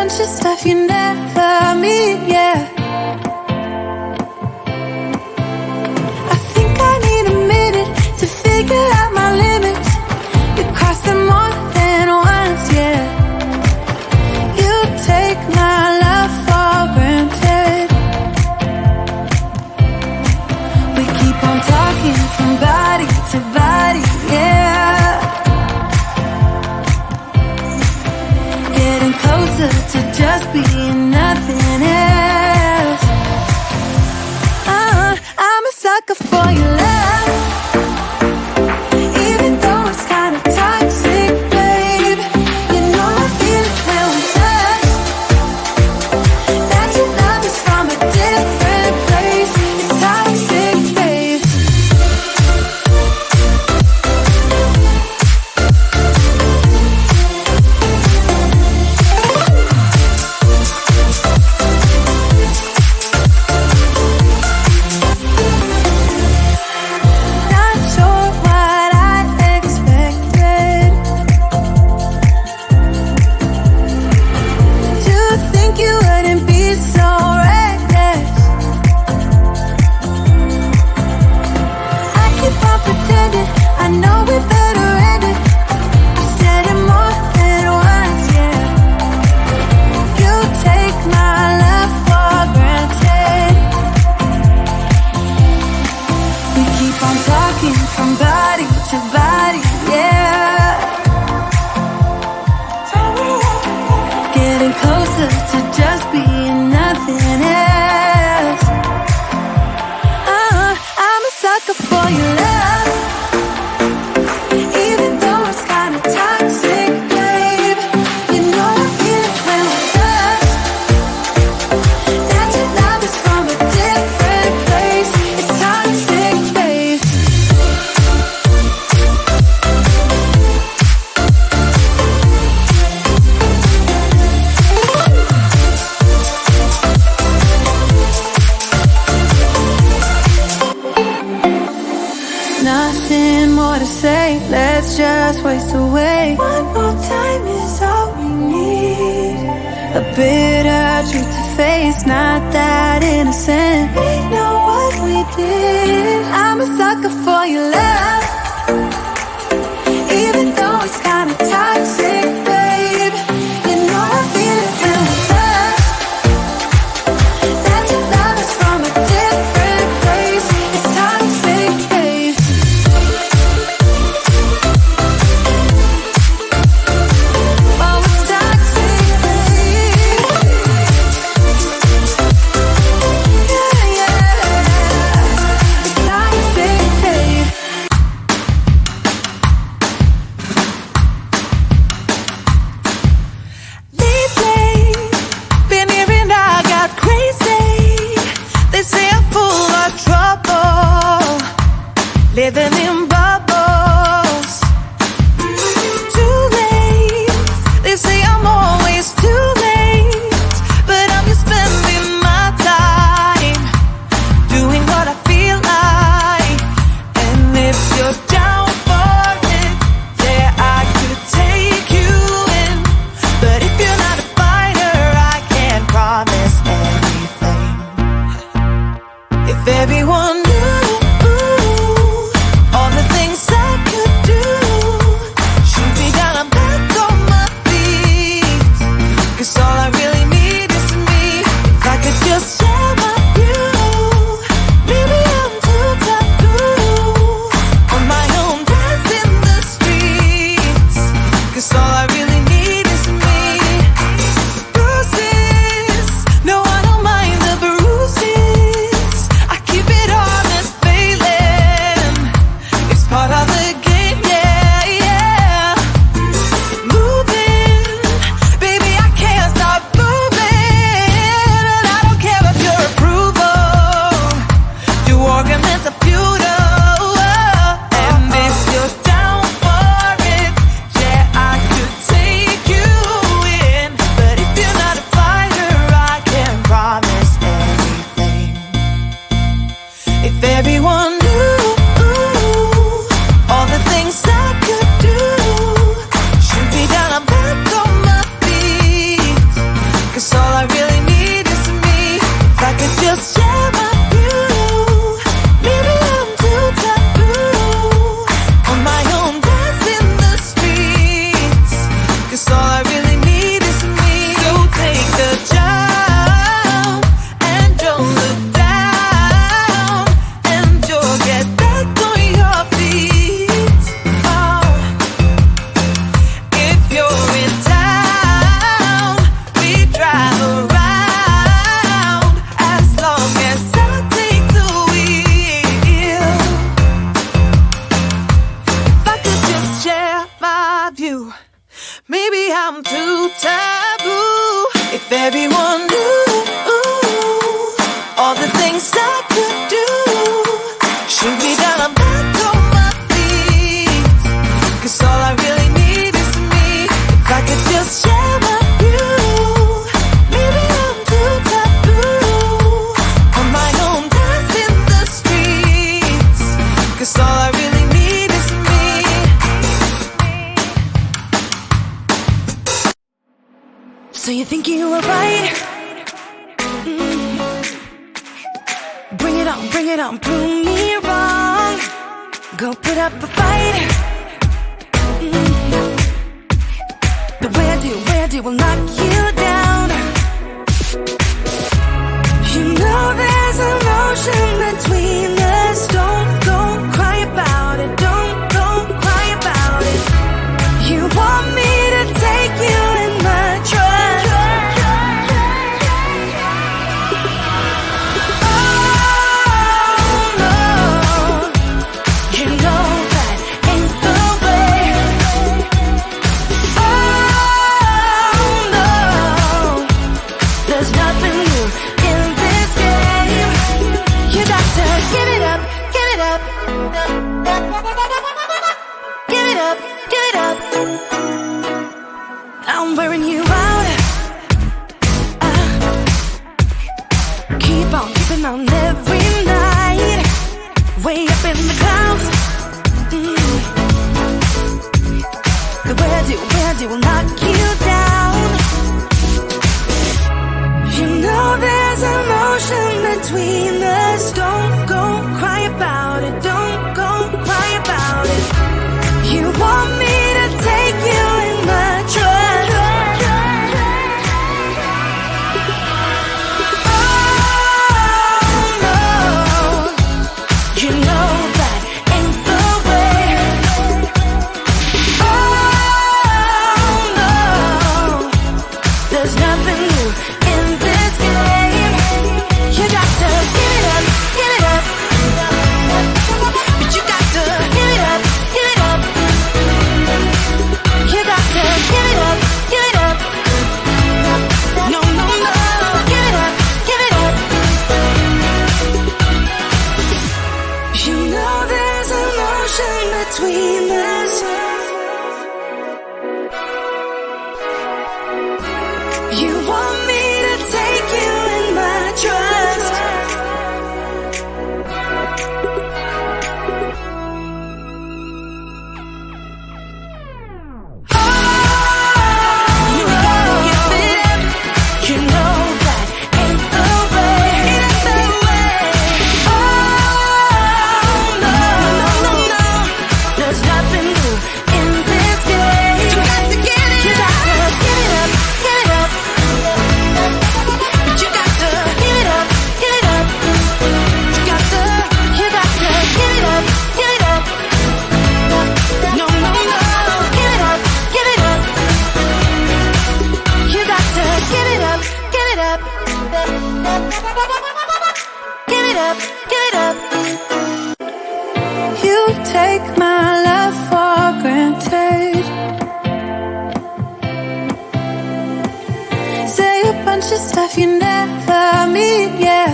bunch of stuff you never meet, yeah. I think I need a minute to figure out my limits. You cross them more than once, yeah. You take my love for granted. We keep on talking from body to body, yeah. Getting closer to just being nothing else. I'm a sucker for your love, even though it's kinda toxic, babe. You know I feel it when we touch, that your love is from a different place. It's toxic, babe. Not sure what I expected. To think you wouldn't be so reckless. I keep on pretending I know we better end it. I said it more than once, yeah. You take my love for granted. We keep on talking from body to body, yeah. Getting closer to just being nothing else. I'm a sucker for your love, even though it's kinda toxic, babe. You know I feel it when we touch, that your love is from a different place. It's toxic, babe. Nothing more to say, let's just waste away. One more time is all we need. A bitter truth to face, not that innocent. We know what we did. I'm a sucker for your love, even though it's kinda toxic, babe. You know I feel it when we touch, that your love is from a different place. It's toxic, babe. Oh, it's toxic, babe. Yeah. I'm too taboo. If everyone knew all the things I could do, shoot me down, I'm back on my feet. 'Cause all I really need is me. If I could just share my view, maybe I'm too taboo. On my own, dance in the streets. 'Cause all I really need is me. So you think you were right? Bring it on, prove me wrong. Go put up a fight. The way I do will knock you down. You know there's emotion between us. Don't go cry about it. Don't go cry about it. You want me to take you in my trust. I'm wearing you out. Keep on keeping on every night. Way up in the clouds. The way I do will knock you down. You know there's emotion between us. Don't go cry about it. Don't go cry about it. You want me to take you in my trust. Oh no, you know that ain't the way. Oh no, there's nothing new in this game. You got to give it up, give it up. But you got to give it up, give it up. You got to give it up, give it up. No, no, no, give it up, give it up. You know there's emotion between us. You want me to take you in my trust. Take my love for granted. Say a bunch of stuff you never mean, yeah.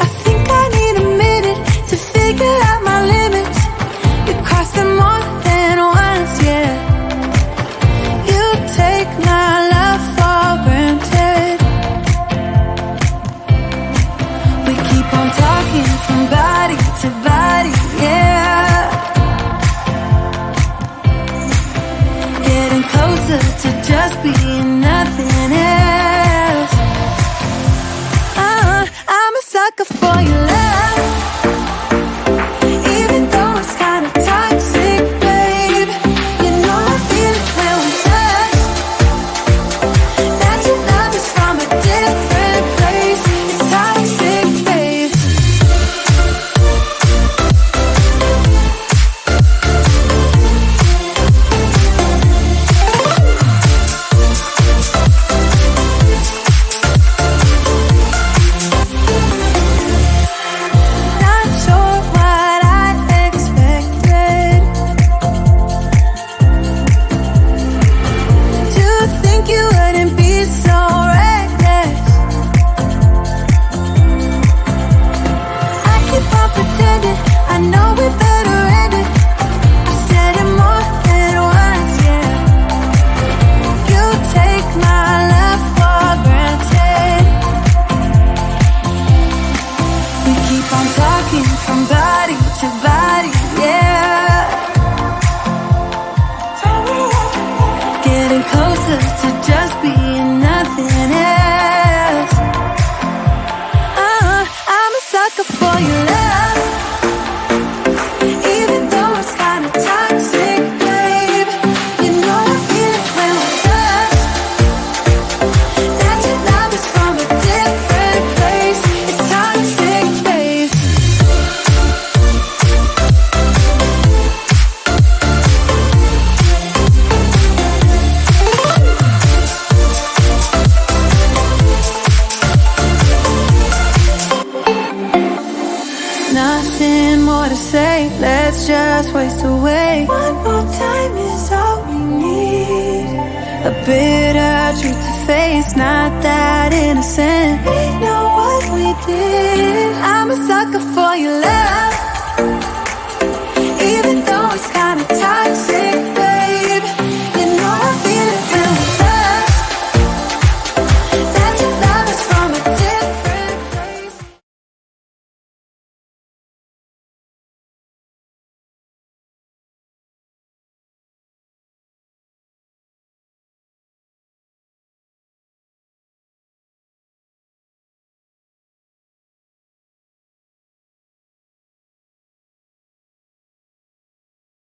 I think I need a minute to figure out my limits. You cross them more than once, yeah. You take my love for granted. We keep on talking from body to body, yeah. Getting closer to just being nothing else. I'm a sucker for your love. Even though it's kinda toxic, babe. You know I feel it when we touch. That your love is from a different place. It's toxic, babe. getting closer to just being nothing else. I'm a sucker for your love, even though it's kinda toxic, babe. You know I feel it when we touch, that your love is from a different place. It's toxic, babe. Nothing more to say, let's just waste away. One more time is all we need. A bitter truth to face, not that innocent. We know what we did. I'm a sucker for your love.